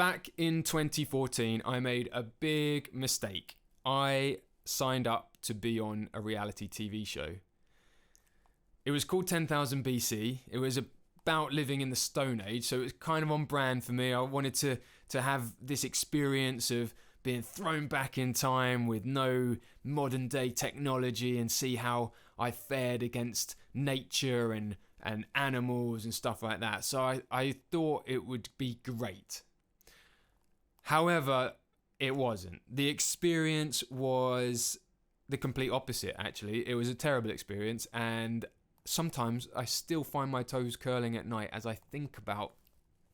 back in 2014, I made a big mistake. I signed up to be on a reality TV show. It was called 10,000 BC. It was about living in the Stone Age, so it was kind of on brand for me. I wanted to have this experience of being thrown back in time with no modern day technology and see how I fared against nature and animals and stuff like that. So I thought it would be great. However, it wasn't. The experience was the complete opposite, actually. It was a terrible experience, and sometimes I still find my toes curling at night as I think about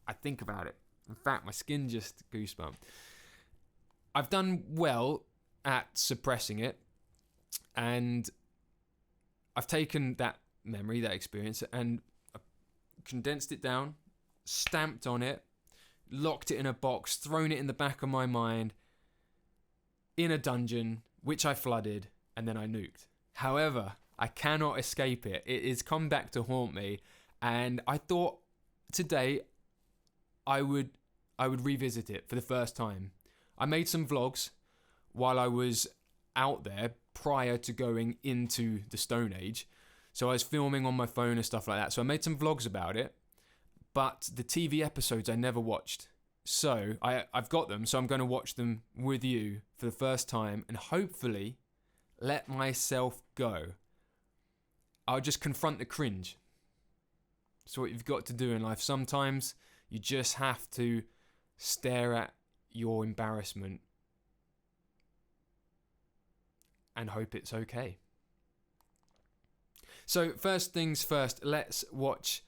it. In fact, my skin just goosebumped. I've done well at suppressing it, and I've taken that memory, that experience, and condensed it down, stamped on it, locked it in a box, thrown it in the back of my mind, in a dungeon, which I flooded, and then I nuked. However, I cannot escape it. It has come back to haunt me, and I thought today I would revisit it for the first time. I made some vlogs while I was out there prior to going into the Stone Age. So I was filming on my phone and stuff like that. So I made some vlogs about it, but the TV episodes I never watched. So I've got them, so I'm going to watch them with you for the first time and hopefully let myself go. I'll just confront the cringe. That's what you've got to do in life. Sometimes you just have to stare at your embarrassment and hope it's okay. So first things first, let's watch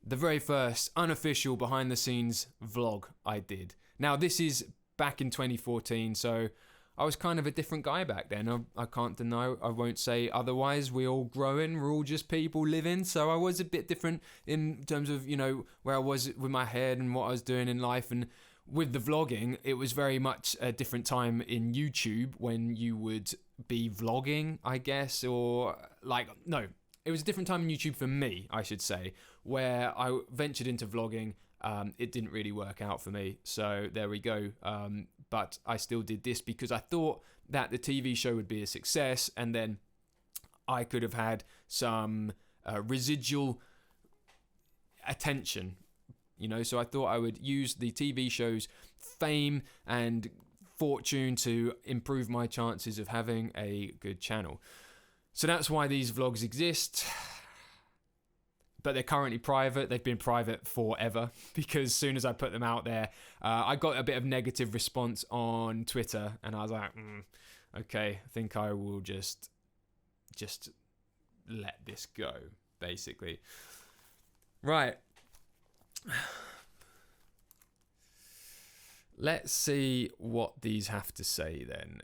the very first unofficial behind the scenes vlog I did. Now this is back in 2014, so I was kind of a different guy back then. I can't deny, I won't say otherwise. We're all growing, we're all just people living. So I was a bit different in terms of, where I was with my head and what I was doing in life. And with the vlogging, it was very much a different time in YouTube when you would be vlogging, I guess, or it was a different time in YouTube for me, I should say, where I ventured into vlogging. It didn't really work out for me, so there we go. But I still did this because I thought that the TV show would be a success, and then I could have had some residual attention. So I thought I would use the TV show's fame and fortune to improve my chances of having a good channel. So that's why these vlogs exist. But they're currently private. They've been private forever because as soon as I put them out there, I got a bit of negative response on Twitter, and I was like, okay, I think I will just let this go, basically. Right. Let's see what these have to say then.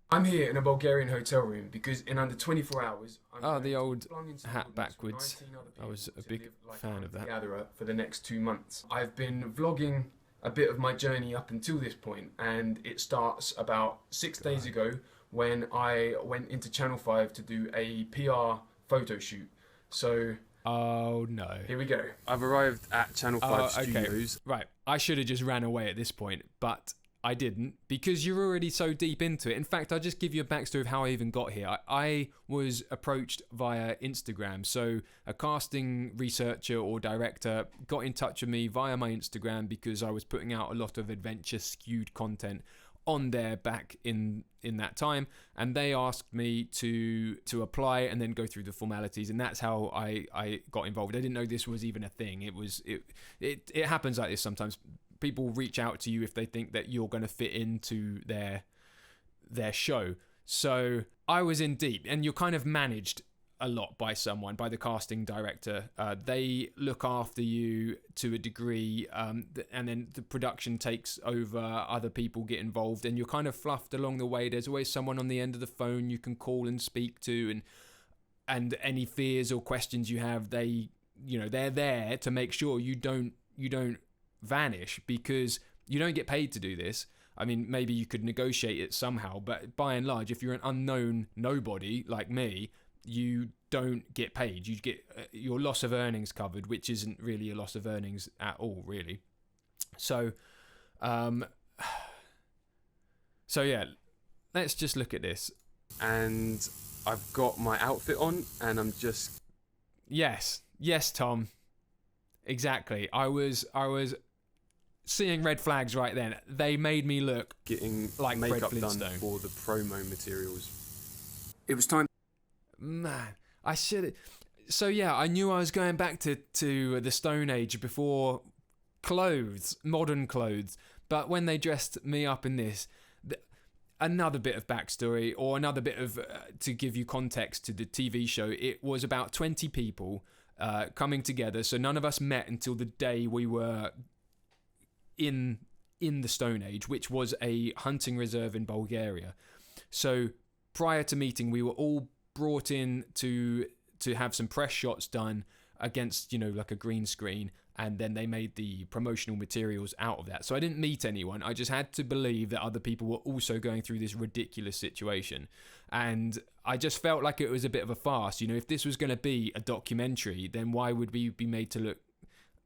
I'm here in a Bulgarian hotel room because in under 24 hours... the old hat backwards. I was a big fan of that. Gatherer for the next 2 months. I've been vlogging a bit of my journey up until this point, and it starts about 6 days ago when I went into Channel 5 to do a PR photo shoot. So... Oh no. Here we go. I've arrived at Channel 5 Studios. Okay. Right. I should have just ran away at this point, but I didn't because you're already so deep into it. In fact, I'll just give you a backstory of how I even got here. I was approached via Instagram. So a casting researcher or director got in touch with me via my Instagram because I was putting out a lot of adventure skewed content on there back in that time, and they asked me to apply and then go through the formalities, and that's how I got involved. I didn't know this was even a thing. It happens like this sometimes. People reach out to you if they think that you're going to fit into their show. So I was in deep, and you're kind of managed a lot by someone, by the casting director. They look after you to a degree, and then the production takes over, other people get involved, and you're kind of fluffed along the way. There's always someone on the end of the phone you can call and speak to, and any fears or questions you have, they're there to make sure you don't vanish, because you don't get paid to do this. I mean, maybe you could negotiate it somehow, but by and large, if you're an unknown nobody like me, you don't get paid. You get your loss of earnings covered, which isn't really a loss of earnings at all, really. So, yeah, let's just look at this. And I've got my outfit on, and I'm just... Yes, Tom. Exactly. I was seeing red flags right then. They made me look getting like makeup Fred done Flintstone. for the promo materials. It was time. Man, I should. So yeah, I knew I was going back to the Stone Age before clothes, modern clothes. But when they dressed me up in this, another bit of backstory, or another bit of to give you context to the TV show. It was about 20 people coming together. So none of us met until the day we were in the Stone Age, which was a hunting reserve in Bulgaria. So prior to meeting, we were all brought in to have some press shots done against, like a green screen, and then they made the promotional materials out of that. So I didn't meet anyone. I just had to believe that other people were also going through this ridiculous situation. And I just felt like it was a bit of a farce. If this was going to be a documentary, then why would we be made to look,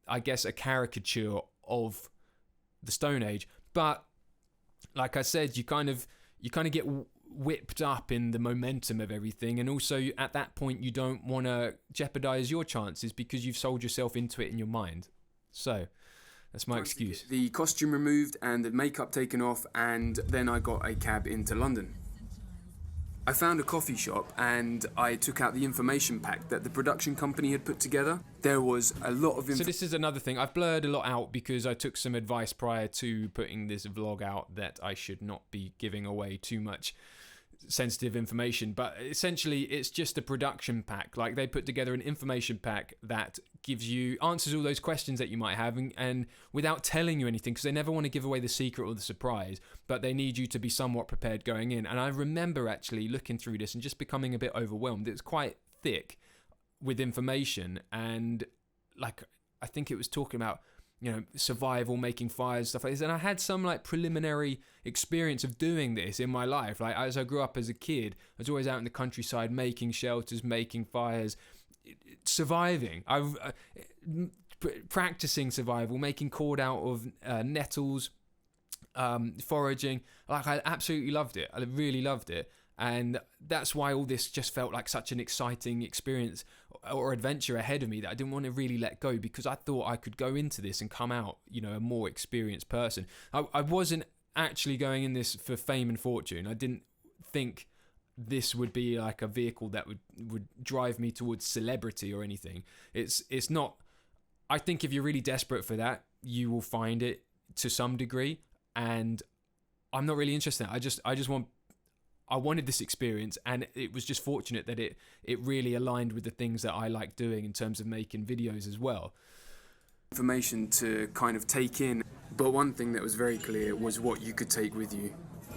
I guess, a caricature of the Stone Age? But like I said, you kind of get whipped up in the momentum of everything, and also at that point you don't want to jeopardize your chances because you've sold yourself into it in your mind. So that's my excuse. The costume removed and the makeup taken off, and then I got a cab into London. I found a coffee shop and I took out the information pack that the production company had put together. There was a lot of So this is another thing. I've blurred a lot out because I took some advice prior to putting this vlog out that I should not be giving away too much sensitive information, but essentially it's just a production pack. Like, they put together an information pack that answers all those questions that you might have, and without telling you anything, because they never want to give away the secret or the surprise, but they need you to be somewhat prepared going in. And I remember actually looking through this and just becoming a bit overwhelmed. It was quite thick with information, and like, I think it was talking about survival, making fires, stuff like this. And I had some preliminary experience of doing this in my life. Like, as I grew up as a kid, I was always out in the countryside making shelters, making fires, surviving. Practicing survival, making cord out of nettles, foraging. Like, I absolutely loved it. I really loved it. And that's why all this just felt like such an exciting experience or adventure ahead of me that I didn't want to really let go, because I thought I could go into this and come out, a more experienced person. I wasn't actually going in this for fame and fortune. I didn't think this would be like a vehicle that would drive me towards celebrity or anything. It's not. I think if you're really desperate for that, you will find it to some degree. And I'm not really interested in that. I wanted this experience, and it was just fortunate that it really aligned with the things that I like doing in terms of making videos as well. Information to kind of take in, but one thing that was very clear was what you could take with you.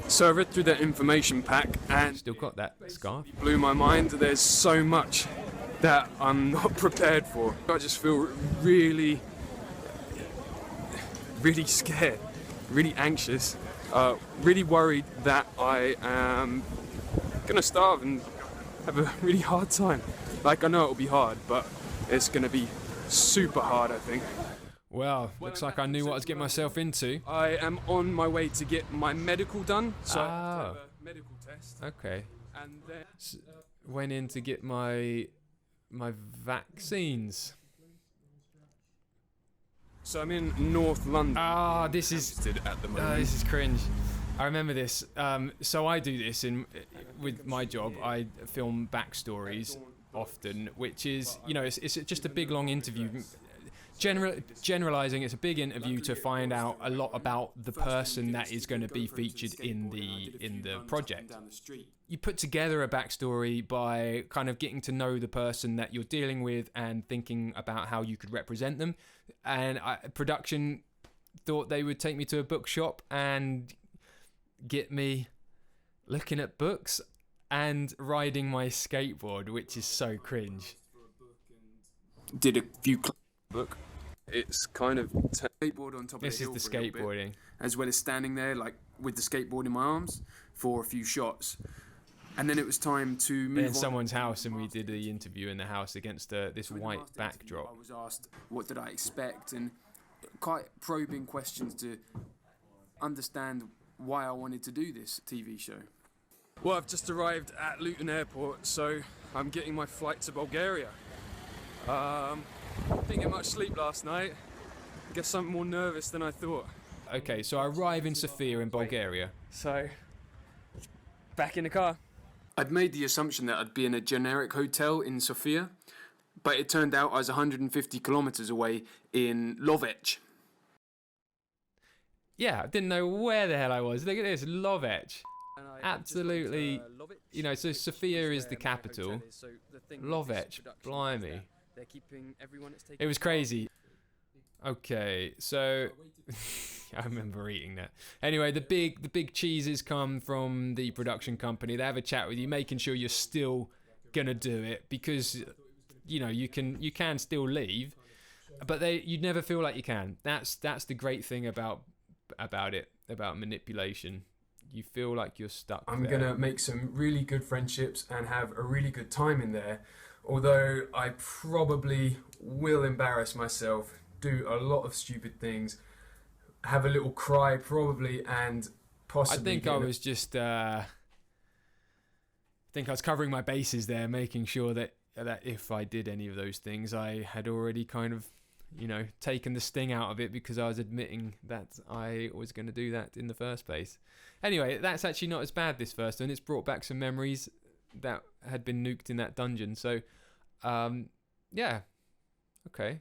So I read through that information pack and still got that scarf. It blew my mind. There's so much that I'm not prepared for. I just feel really, really scared, really anxious. Really worried that I am gonna starve and have a really hard time. Like, I know it'll be hard, but it's gonna be super hard, I think. Well, looks like I knew what I was getting myself into. I am on my way to get my medical done, so I have a medical test. Okay. And then went in to get my vaccines. So I'm in North London. This is at the moment. This is cringe. I remember this. So I do this with my job. I film backstories often, which is, it's just a big long interview. Generalizing, it's a big interview to find out a lot about the person that is going to be featured in the project. You put together a backstory by kind of getting to know the person that you're dealing with and thinking about how you could represent them. And production thought they would take me to a bookshop and get me looking at books and riding my skateboard, which is so cringe. Did a few book. It's kind of skateboard on top of this the hill. This is the skateboarding. As well as standing there, like, with the skateboard in my arms for a few shots. And then it was time to move in someone's house, and we did the interview in the house against this white backdrop. I was asked what did I expect, and quite probing questions to understand why I wanted to do this TV show. Well, I've just arrived at Luton Airport, so I'm getting my flight to Bulgaria. Didn't get much sleep last night. I guess I'm more nervous than I thought. Okay, so I arrive in Sofia in Bulgaria. So, back in the car. I'd made the assumption that I'd be in a generic hotel in Sofia, but it turned out I was 150 kilometers away in Lovech. Yeah, I didn't know where the hell I was. Look at this, Lovech. Absolutely, you know, so Sofia is the capital. Lovech, blimey. It was crazy. Okay, so I remember eating that. Anyway, the big cheeses come from the production company. They have a chat with you, making sure you're still gonna do it, because you know you can still leave, but you never feel like you can. That's the great thing about manipulation. You feel like you're stuck. I'm gonna make some really good friendships and have a really good time in there, although I probably will embarrass myself, do a lot of stupid things, have a little cry probably, and possibly... I think I was just... I think I was covering my bases there, making sure that if I did any of those things, I had already kind of, you know, taken the sting out of it, because I was admitting that I was going to do that in the first place. Anyway, that's actually not as bad, this first one. It's brought back some memories that had been nuked in that dungeon. So, yeah. Okay.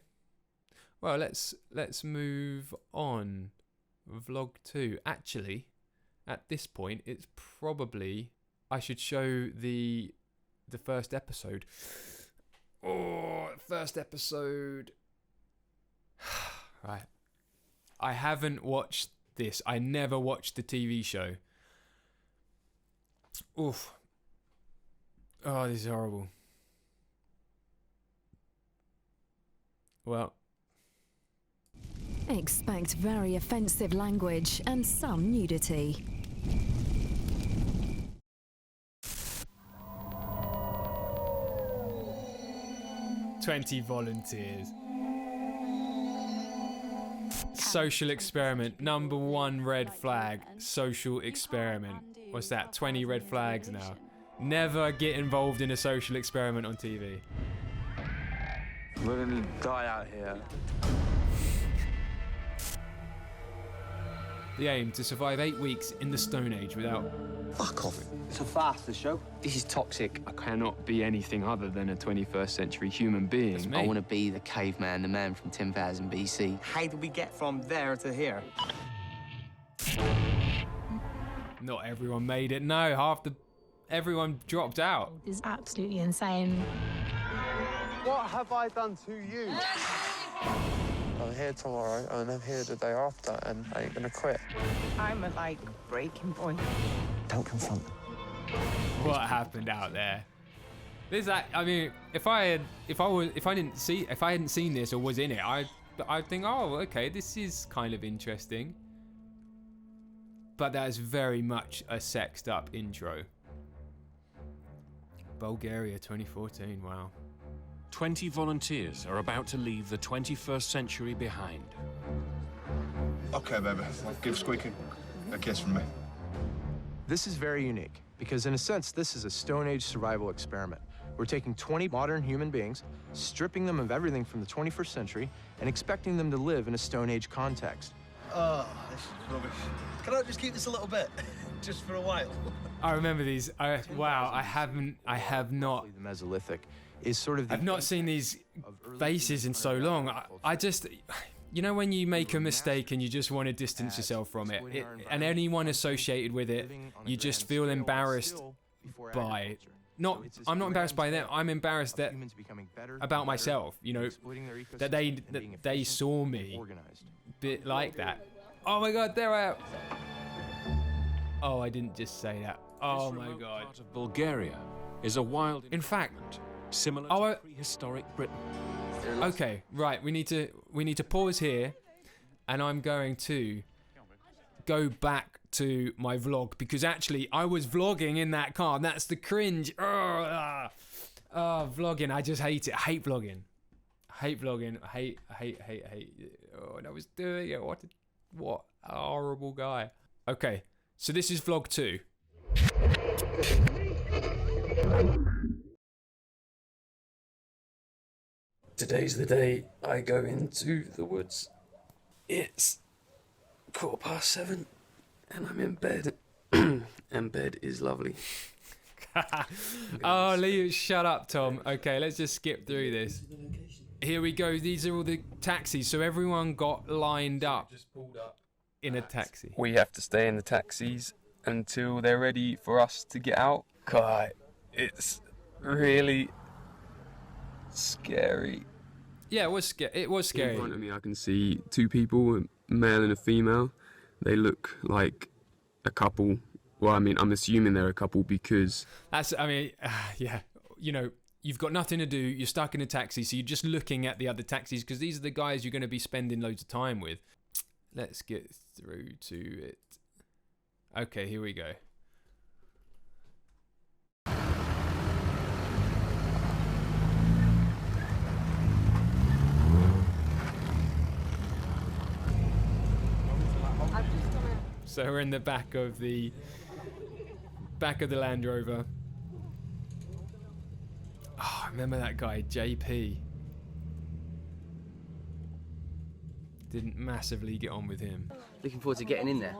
Well, let's move on. Vlog 2. Actually, at this point, it's probably I should show the first episode. Oh, first episode. Right. I haven't watched this. I never watched the TV show. Oof. Oh, this is horrible. Well. Expect very offensive language and some nudity. "20 volunteers. Social experiment. Number 1 red flag. Social experiment. What's that? 20 red flags now. Never get involved in a social experiment on TV. We're gonna die out here. The aim: to survive 8 weeks in the Stone Age without... Fuck off. It's a fast, the show. This is toxic. I cannot be anything other than a 21st century human being. I want to be the caveman, the man from 10,000 BC. How do we get from there to here? Not everyone made it. No, everyone dropped out. It's absolutely insane. What have I done to you? I'm here tomorrow and I'm here the day after, and I ain't gonna quit. I'm at like breaking point. Don't confront. What happened out there? I mean, if I hadn't seen this or was in it, I'd think, oh, okay, this is kind of interesting. But that is very much a sexed up intro. Bulgaria 2014, wow. 20 volunteers are about to leave the 21st century behind. Okay, baby. Give Squeaky a kiss from me. This is very unique, because in a sense, this is a Stone Age survival experiment. We're taking 20 modern human beings, stripping them of everything from the 21st century, and expecting them to live in a Stone Age context. Oh, this is rubbish. Can I just keep this a little bit? Just for a while? I remember these. Wow, I have not. The Mesolithic is sort of I've not seen these faces in so long. I just, you know, when you make a mistake and you just want to distance yourself from it, and anyone associated with it, you just feel embarrassed by. I'm not embarrassed by them. I'm embarrassed about myself. You know, that they saw me bit like that. Oh my God, there I am. Oh, I didn't just say that. Oh my God. Part of Bulgaria is a wild. In fact, similar to prehistoric Britain. Okay, right. We need to pause here, and I'm going to go back to my vlog because actually I was vlogging in that car. And that's the cringe. Vlogging. I just hate it. I hate vlogging. Hate vlogging. Hate. Oh, and I was doing it. What a horrible guy. Okay, so this is vlog 2. Today's the day I go into the woods. It's 7:15 and I'm in bed. And bed is lovely. Oh, Leo, shut up, Tom. Okay, let's just skip through this. Here we go. These are all the taxis. So everyone got lined up in a taxi. We have to stay in the taxis until they're ready for us to get out. God, it's really scary. Yeah, it was scary. In front of me, I can see 2 people, a male and a female. They look like a couple. Well, I mean, I'm assuming they're a couple because... yeah. You know, you've got nothing to do. You're stuck in a taxi, so you're just looking at the other taxis because these are the guys you're going to be spending loads of time with. Let's get through to it. Okay, here we go. So we're in the back of the Land Rover. Oh, I remember that guy, JP. Didn't massively get on with him. Looking forward to getting in there.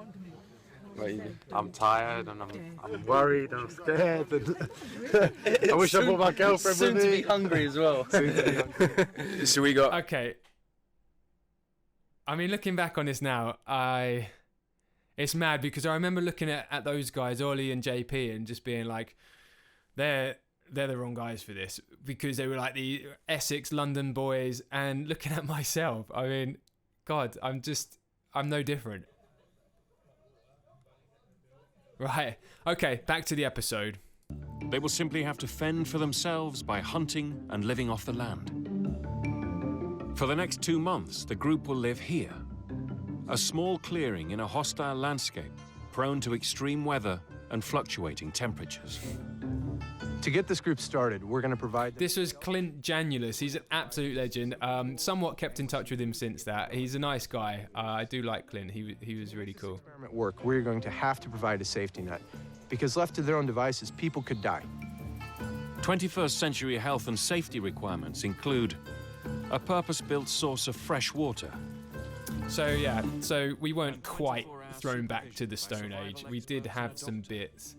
I'm tired and I'm worried and I'm scared. I wish I brought my girlfriend with me. Soon to be hungry as well. So we got... Okay. I mean, looking back on this now, it's mad because I remember looking at those guys, Ollie and JP, and just being like, they're the wrong guys for this because they were like the Essex London boys, and looking at myself, I mean, God, I'm no different. Right. Okay, back to the episode. They will simply have to fend for themselves by hunting and living off the land. For the next 2 months, the group will live here. A small clearing in a hostile landscape, prone to extreme weather and fluctuating temperatures. To get this group started, we're going to provide... This was Clint Janulus. He's an absolute legend. Somewhat kept in touch with him since that. He's a nice guy. I do like Clint. He was really cool. Experiment work, we're going to have to provide a safety net, because left to their own devices, people could die. 21st century health and safety requirements include a purpose-built source of fresh water. So yeah, so we weren't quite thrown back to the Stone Age. We did have some bits.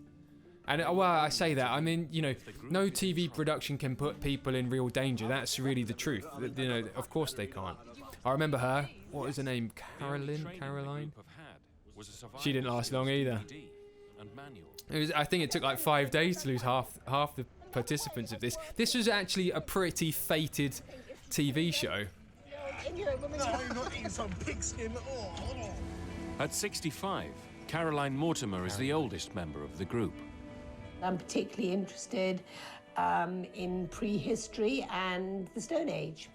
And well, I say that, I mean, you know, no TV production can put people in real danger. That's really the truth. You know, of course they can't. I remember her. What was her name? Caroline? She didn't last long either. I think it took like 5 days to lose half the participants of this. This was actually a pretty fated TV show. At 65, Caroline Mortimer is the oldest member of the group. I'm particularly interested in prehistory and the Stone Age.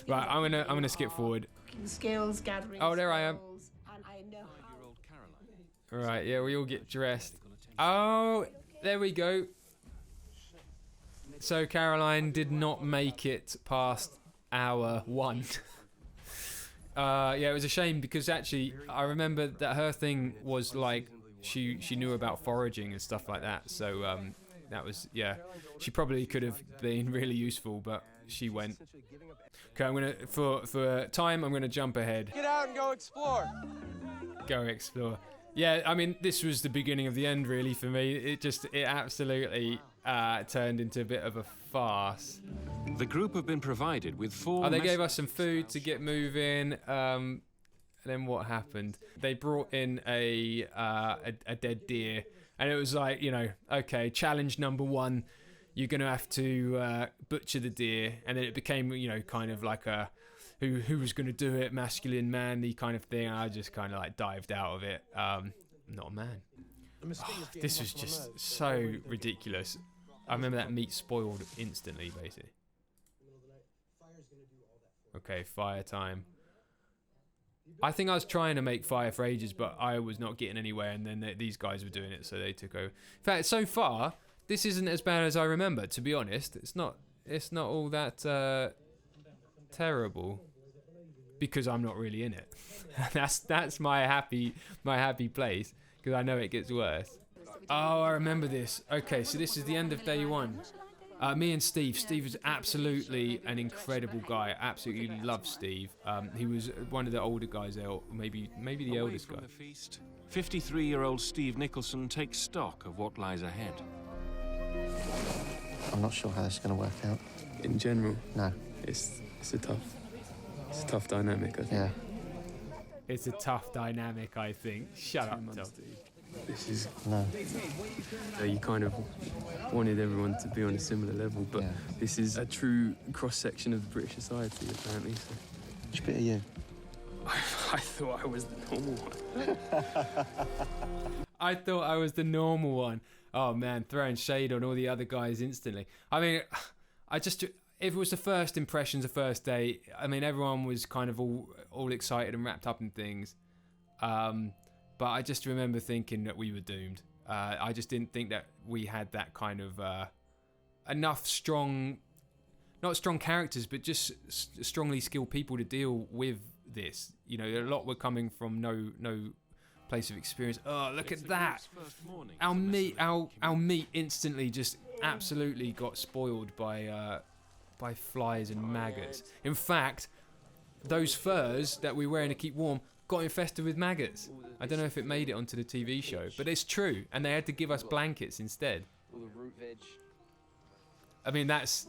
Right, I'm gonna skip forward. Skills, gathering. Oh, there I am. And I know how. Right, yeah, we all get dressed. Oh, there we go. So Caroline did not make it past hour 1. Yeah, it was a shame because actually I remember that her thing was like she knew about foraging and stuff like that. So that was, yeah, she probably could have been really useful, but she went. Okay, I'm gonna for time I'm gonna jump ahead. Get out and go explore. Go explore. Yeah, I mean this was the beginning of the end really for me. It absolutely turned into a bit of a farce. The group have been provided with 4... Oh, they gave us some food to get moving. And then what happened? They brought in a dead deer, and it was like, you know, okay, challenge number 1, you're gonna have to butcher the deer, and then it became, you know, kind of like a who was gonna do it, masculine, manly kind of thing. And I just kind of like dived out of it. Not a man. Oh, this was just so ridiculous. I remember that meat spoiled instantly, basically. Okay, fire time. I think I was trying to make fire for ages, but I was not getting anywhere, and then these guys were doing it, so they took over. In fact, so far, this isn't as bad as I remember, to be honest. It's not all that terrible, because I'm not really in it. that's my happy place, because I know it gets worse. Oh, I remember this. Okay, so this is the end of day one. Me and Steve. Steve was absolutely an incredible guy. Absolutely loved Steve. He was one of the older guys there, or maybe the eldest guy. From the feast, 53-year-old Steve Nicholson takes stock of what lies ahead. I'm not sure how this is going to work out. In general? No. It's a tough dynamic, I think. Yeah. It's a tough dynamic, I think. Shut up, Tom. This is... No. You kind of wanted everyone to be on a similar level, but this is a true cross-section of the British society, apparently. So. Which bit are you? I thought I was the normal one. I thought I was the normal one. Oh, man, throwing shade on all the other guys instantly. I mean, if it was the first impressions, the first day, I mean, everyone was kind of all excited and wrapped up in things. But I just remember thinking that we were doomed. I just didn't think that we had that kind of enough not strong characters, but just strongly skilled people to deal with this. You know, a lot were coming from no place of experience. Oh, look at that! Our meat instantly just absolutely got spoiled by flies and maggots. In fact, those furs that we're wearing to keep warm got infested with maggots. I don't know if it made it onto the TV show, but it's true, and they had to give us blankets instead. All the root veg. I mean, it's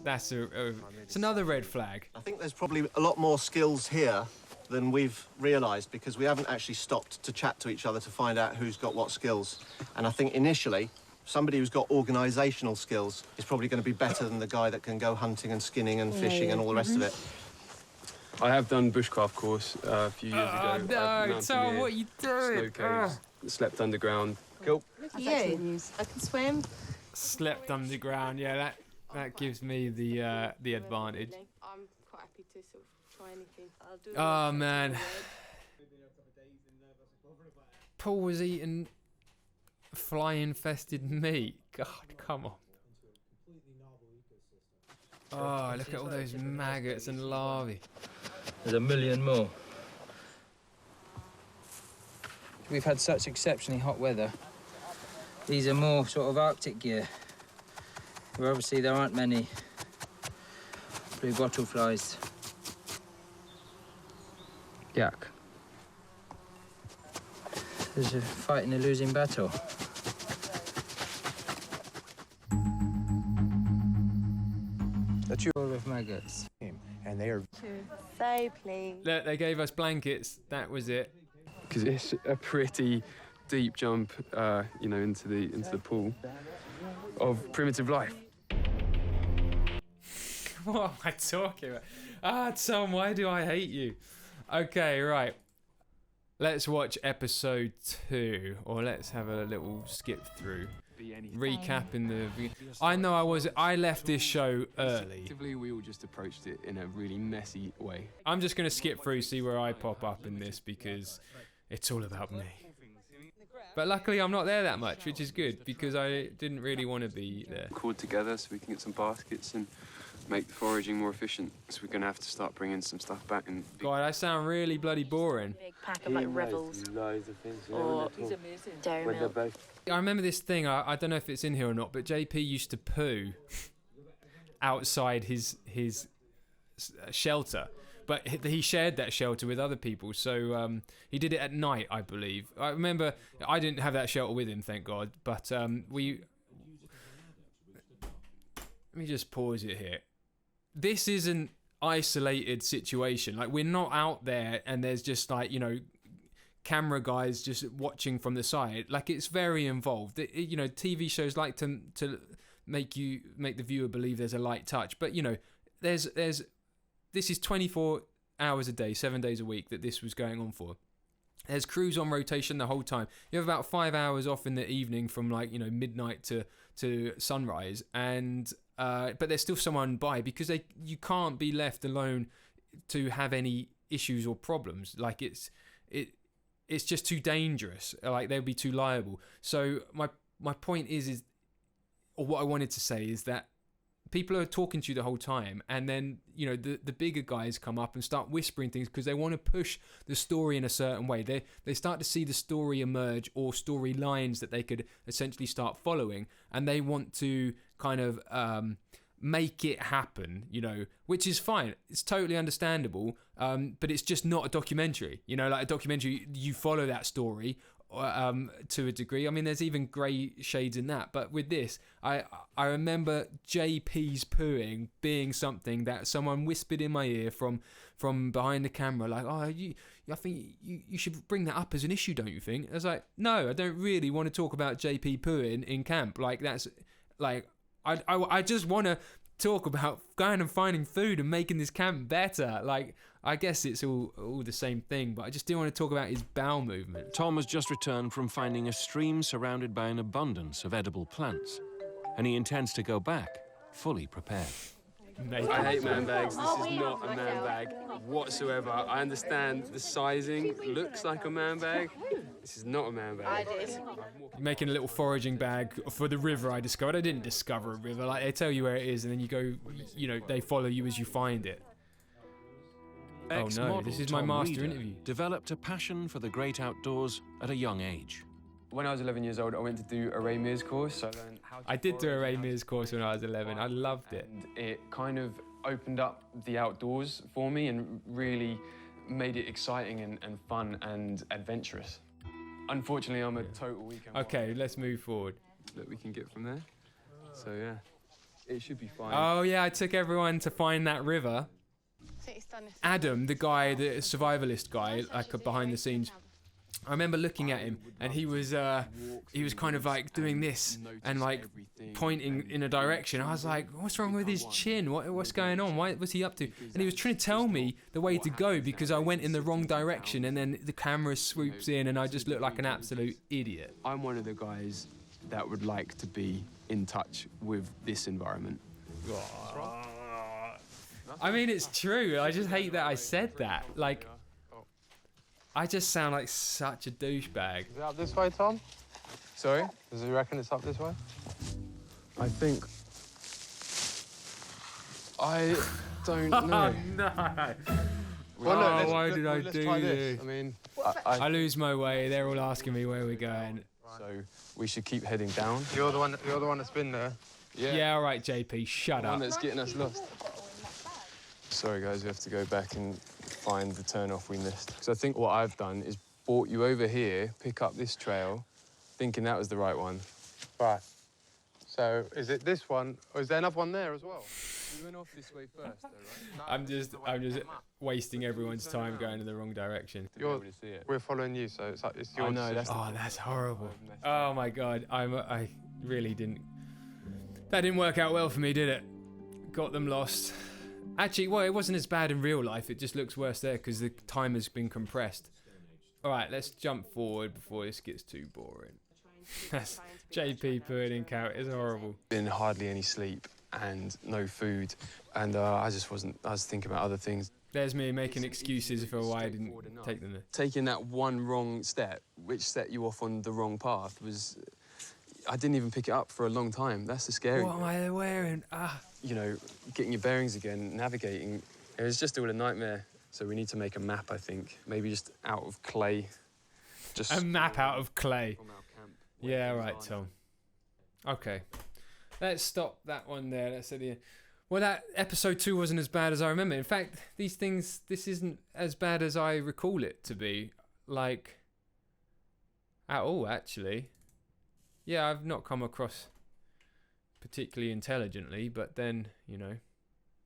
another red flag. I think there's probably a lot more skills here than we've realised, because we haven't actually stopped to chat to each other to find out who's got what skills. And I think initially, somebody who's got organisational skills is probably going to be better than the guy that can go hunting and skinning and fishing and all the rest of it. I have done bushcraft course a few years ago. No, Tom, what are you doing? Snow caves, slept underground. Cool. Look at you. I can swim. Slept underground. Yeah, that gives me the advantage. I'm quite happy to sort of try anything. Oh man, Paul was eating fly-infested meat. God, come on. Oh, look at all those maggots and larvae. There's a million more. We've had such exceptionally hot weather. These are more sort of Arctic gear, where obviously there aren't many blue bottle flies. Yuck. There's a fighting a losing battle. That's your of maggots. And they are... Say please. Look, they gave us blankets. That was it. Because it's a pretty deep jump, into the pool of primitive life. What am I talking about? Tom, why do I hate you? Okay, right. Let's watch episode 2, or let's have a little skip through. Recapping the... I left this show early. Effectively, we all just approached it in a really messy way. I'm just going to skip through, see where I pop up in this, because it's all about me. But luckily I'm not there that much, which is good, because I didn't really want to be there. Called together so we can get some baskets and make the foraging more efficient. So we're going to have to start bringing some stuff back. And God, I sound really bloody boring. Big pack of like Rebels. Loads of things. Or Dairy Milk. I remember this thing, I don't know if it's in here or not, but JP used to poo outside his shelter. But he shared that shelter with other people, so he did it at night, I believe. I remember I didn't have that shelter with him, thank God. But let me just pause it here. This is an isolated situation. Like, we're not out there and there's just like, camera guys just watching from the side. Like, it's very involved. TV shows like to make the viewer believe there's a light touch, but this is 24 hours a day, 7 days a week that this was going on for. There's crews on rotation the whole time. You have about 5 hours off in the evening from midnight to sunrise, and but there's still someone by, because you can't be left alone to have any issues or problems. Like, it's just too dangerous. Like they'd be too liable. So my point is, or what I wanted to say is that people are talking to you the whole time, and then the bigger guys come up and start whispering things because they want to push the story in a certain way. They start to see the story emerge, or storylines that they could essentially start following, and they want to kind of make it happen, which is fine. It's totally understandable, but it's just not a documentary. Like a documentary, you follow that story to a degree. I mean, there's even grey shades in that, but with this, I remember JP's pooing being something that someone whispered in my ear from behind the camera, like, I think you should bring that up as an issue, don't you think? I was like, no, I don't really want to talk about JP pooing in camp. Like, that's like, I just want to talk about going and finding food and making this camp better. Like, I guess it's all the same thing, but I just didn't want to talk about his bowel movement. Tom has just returned from finding a stream surrounded by an abundance of edible plants, and he intends to go back fully prepared. I hate man bags. This is not a man bag whatsoever. I understand the sizing looks like a man bag. This is not a man bag. Making a little foraging bag for the river I discovered. I didn't discover a river. Like, they tell you where it is, and then you go, they follow you as you find it. Oh no, this is my master interview. Developed a passion for the great outdoors at a young age. When I was 11 years old, I went to do a Ray Mears course. So I learned how to I did do a Ray Mears course when I was 11. I loved it. And it kind of opened up the outdoors for me and really made it exciting and fun and adventurous. Unfortunately, I'm a total weekend. Okay, let's move forward. That we can get from there. So yeah, it should be fine. Oh yeah, I took everyone to find that river. Adam, the guy, the survivalist guy, like behind the scenes, I remember looking at him, and he was kind of like doing this and like pointing in a direction. I was like, what's wrong with his chin? What's going on? What's he up to? And he was trying to tell me the way to go because I went in the wrong direction, and then the camera swoops in and I just look like an absolute idiot. I'm one of the guys that would like to be in touch with this environment. I mean, it's true. I just hate that I said that. Like, I just sound like such a douchebag. Is it up this way, Tom? Sorry? Does he reckon it's up this way? I think... I don't know. No. Well, look, why did I do this? I mean, I lose my way. They're all asking me where we're going. So we should keep heading down. You're the one that's been there. Yeah, all right, JP, shut The up. one that's getting us lost. Sorry, guys, we have to go back and find the turn-off we missed. Because I think what I've done is brought you over here, pick up this trail, thinking that was the right one. Right. So, is it this one, or is there another one there as well? We went off this way first, though, right? I'm just wasting everyone's time going in the wrong direction. We're following you, so it's your decision. That's horrible. Oh my God, I really didn't. That didn't work out well for me, did it? Got them lost. Actually, well, it wasn't as bad in real life. It just looks worse there because the time has been compressed. All right, let's jump forward before this gets too boring. That's JP putting in count. It's horrible. Been hardly any sleep and no food, and I was thinking about other things. There's me making excuses for why I didn't take them there. Taking that one wrong step, which set you off on the wrong path, was... I didn't even pick it up for a long time. That's the scary What am I wearing? Getting your bearings again, navigating, it was just all a nightmare. So we need to make a map, I think. Maybe just out of clay. Just a map out of clay. Yeah, right, Tom. Okay. Let's stop that one there. Let's say the... Well, that episode 2 wasn't as bad as I remember. In fact, this isn't as bad as I recall it to be. Like, at all, actually. Yeah, I've not come across particularly intelligently, but then,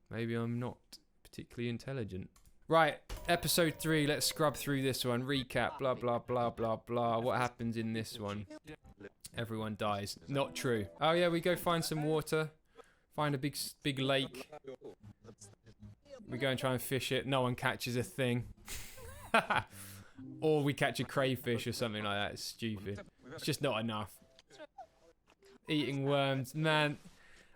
maybe I'm not particularly intelligent. Right, episode 3, let's scrub through this one. Recap, blah, blah, blah, blah, blah. What happens in this one? Everyone dies. Not true. Oh, yeah, we go find some water. Find a big lake. We go and try and fish it. No one catches a thing. Or we catch a crayfish or something like that. It's stupid. It's just not enough. Eating worms, man.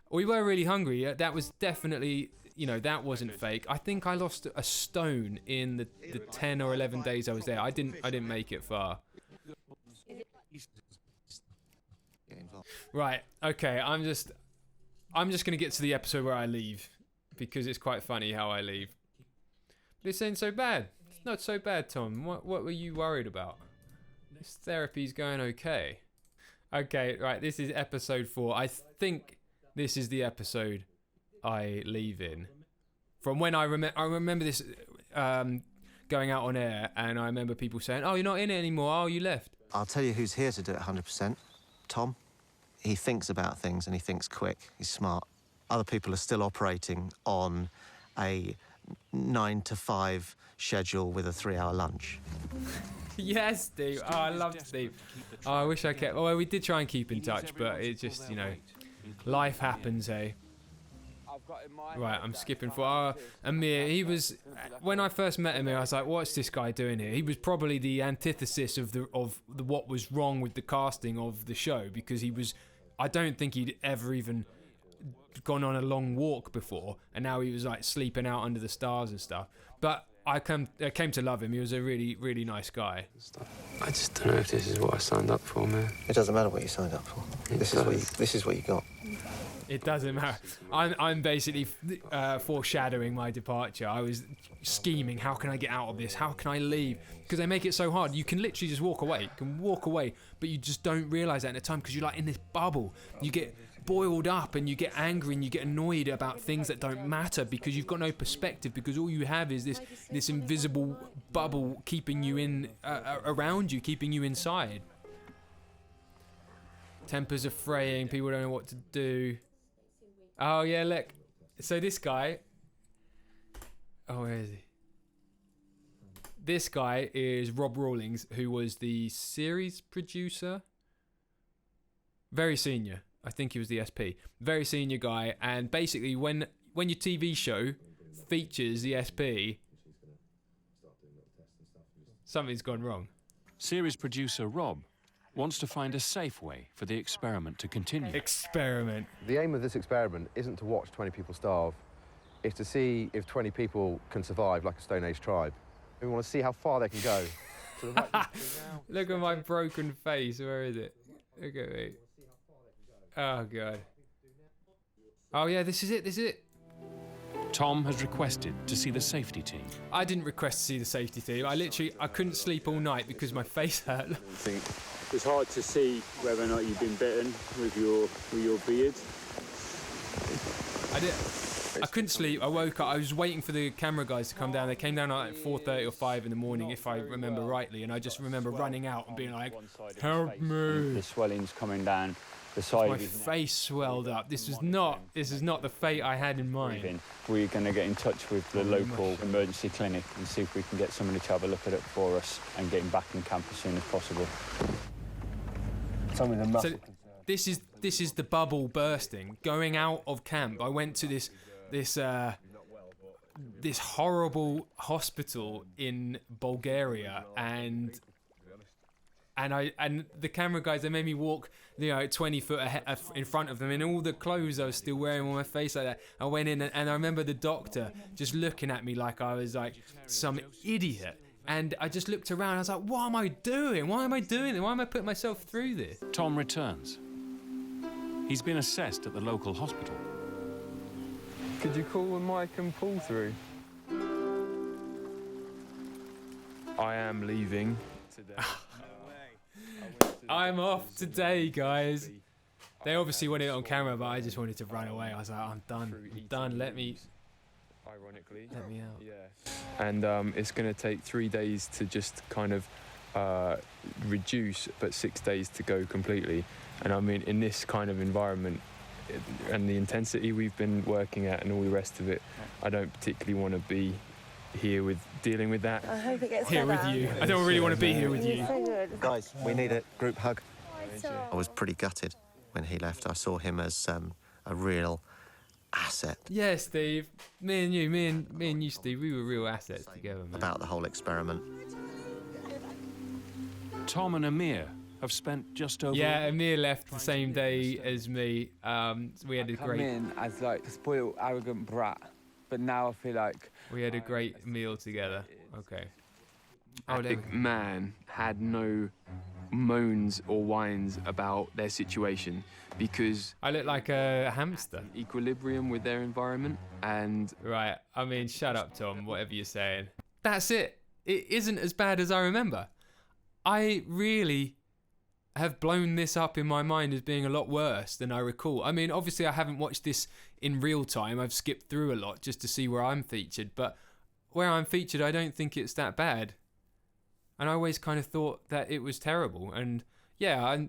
We were really hungry. That was definitely, you know, that wasn't fake. I think I lost a stone in the 10 or 11 days I was there. I didn't make it far. Right, okay, I'm just gonna get to the episode where I leave, because it's quite funny how I leave. But this ain't so bad. It's not so bad, Tom. What were you worried about? This therapy's going okay. Okay, right, this is episode 4. I think this is the episode I leave in. From when I remember this going out on air, and I remember people saying, "Oh, you're not in it anymore. Oh, you left." I'll tell you who's here to do it 100%. Tom. He thinks about things and he thinks quick. He's smart. Other people are still operating on a 9 to 5 schedule with a 3-hour lunch. Yes, Steve. Oh, I love Steve. Oh, I wish I kept... Well, we did try and keep in touch, but it just, you know, life happens, eh? Right, I'm skipping for Amir. He was, when I first met him, I was like, "What's this guy doing here?" He was probably the antithesis of what was wrong with the casting of the show, because he was. I don't think he'd ever even gone on a long walk before, and now he was like sleeping out under the stars and stuff. But I came to love him. He was a really, really nice guy. I just don't know if this is what I signed up for, man. It doesn't matter what you signed up for. This is what you got. It doesn't matter. I'm basically foreshadowing my departure. I was scheming, how can I get out of this? How can I leave? Because they make it so hard. You can literally just walk away. You can walk away, but you just don't realise that at the time, because you're like in this bubble. You get boiled up and you get angry and you get annoyed about things that don't matter, because you've got no perspective, because all you have is this invisible bubble keeping you in around you, keeping you inside. Tempers are fraying. People don't know what to do. Oh, yeah, look. So this guy... Oh, where is he? This guy is Rob Rawlings, who was the series producer. Very senior. I think he was the SP. Very senior guy. And basically, when your TV show features the SP, something's gone wrong. Series producer Rob wants to find a safe way for the experiment to continue. Experiment. The aim of this experiment isn't to watch 20 people starve. It's to see if 20 people can survive like a Stone Age tribe. We want to see how far they can go. Look at my broken face. Where is it? Look at me. Oh, God. Oh, yeah, this is it. This is it. Tom has requested to see the safety team. I didn't request to see the safety team. I couldn't sleep all night because my face hurt. It's hard to see whether or not you've been bitten with your beard. I couldn't sleep. I woke up. I was waiting for the camera guys to come down. They came down at like 4:30 or 5 in the morning, if I remember rightly. And I just remember running out and being like, "Help me!" The swelling's coming down. The side. My face swelled up. This is not the fate I had in mind. We're going to get in touch with the local emergency clinic and see if we can get somebody to have a look at it for us and get him back in camp as soon as possible. So this is the bubble bursting. Going out of camp, I went to this horrible hospital in Bulgaria, and the camera guys, they made me walk 20 foot in front of them, and all the clothes I was still wearing on my face like that. I went in, and I remember the doctor just looking at me like I was like some idiot. And I just looked around, I was like, what am I doing? Why am I doing it? Why am I putting myself through this? Tom returns. He's been assessed at the local hospital. Could you call a mic and pull through? I am leaving today. I'm off today, guys. They obviously wanted it on camera, but I just wanted to run away. I was like, I'm done. Let me out. Yeah. And it's going to take 3 days to just kind of reduce, but 6 days to go completely. And I mean, in this kind of environment and the intensity we've been working at and all the rest of it, I don't particularly want to be here dealing with that. I hope it gets here with you. I don't really want to be here with you. So good. Guys, we need a group hug. I was pretty gutted when he left. I saw him as a real asset. Yeah, Steve. Me and you, Steve, we were real assets together, man. About the whole experiment. Tom and Amir have spent just over... Yeah, Amir left the same day as me. We had a great... Come in as like a spoiled, arrogant brat. but now I feel like we had a great meal together. Okay. Addict man had no moans or whines about their situation because I look like a hamster. Equilibrium with their environment and right. I mean, shut up, Tom. Whatever you're saying. That's it. It isn't as bad as I remember. I really have blown this up in my mind as being a lot worse than I recall. I mean, obviously I haven't watched this in real time. I've skipped through a lot just to see where I'm featured, but where I'm featured, I don't think it's that bad. And I always kind of thought that it was terrible. And yeah,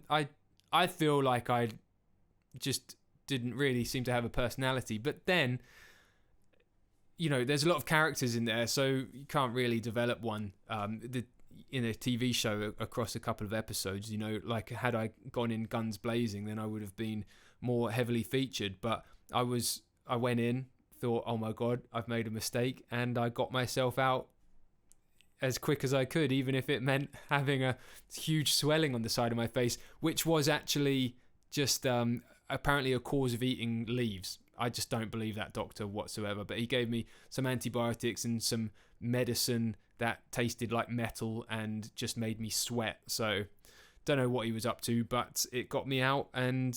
I feel like I just didn't really seem to have a personality. But then, you know, there's a lot of characters in there, so you can't really develop one in a TV show across a couple of episodes. You know, like had I gone in guns blazing, then I would have been more heavily featured. But I went in, thought, oh my God, I've made a mistake, and I got myself out as quick as I could, even if it meant having a huge swelling on the side of my face, which was actually just apparently a cause of eating leaves. I just don't believe that doctor whatsoever, but he gave me some antibiotics and some medicine that tasted like metal and just made me sweat. So don't know what he was up to, but it got me out and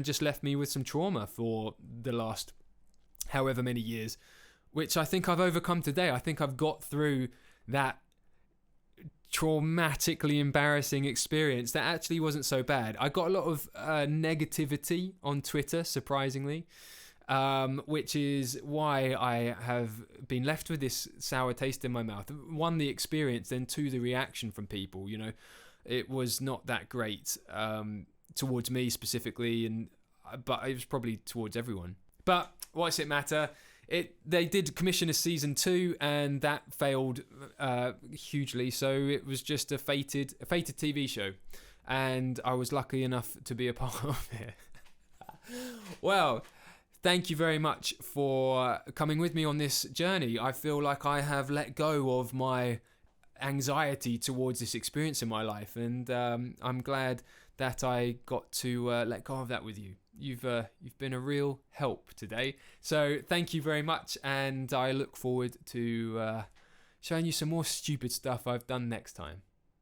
just left me with some trauma for the last however many years, which I think I've overcome today. I think I've got through that traumatically embarrassing experience that actually wasn't so bad. I got a lot of negativity on Twitter, surprisingly, which is why I have been left with this sour taste in my mouth. One, the experience, then two, the reaction from people. You know, it was not that great towards me specifically, but it was probably towards everyone. But what's it matter? They did commission a season 2 and that failed hugely, so it was just a fated TV show, and I was lucky enough to be a part of it. Well, thank you very much for coming with me on this journey. I feel like I have let go of my anxiety towards this experience in my life, and I'm glad that I got to let go of that with you. You've been a real help today. So thank you very much, and I look forward to showing you some more stupid stuff I've done next time.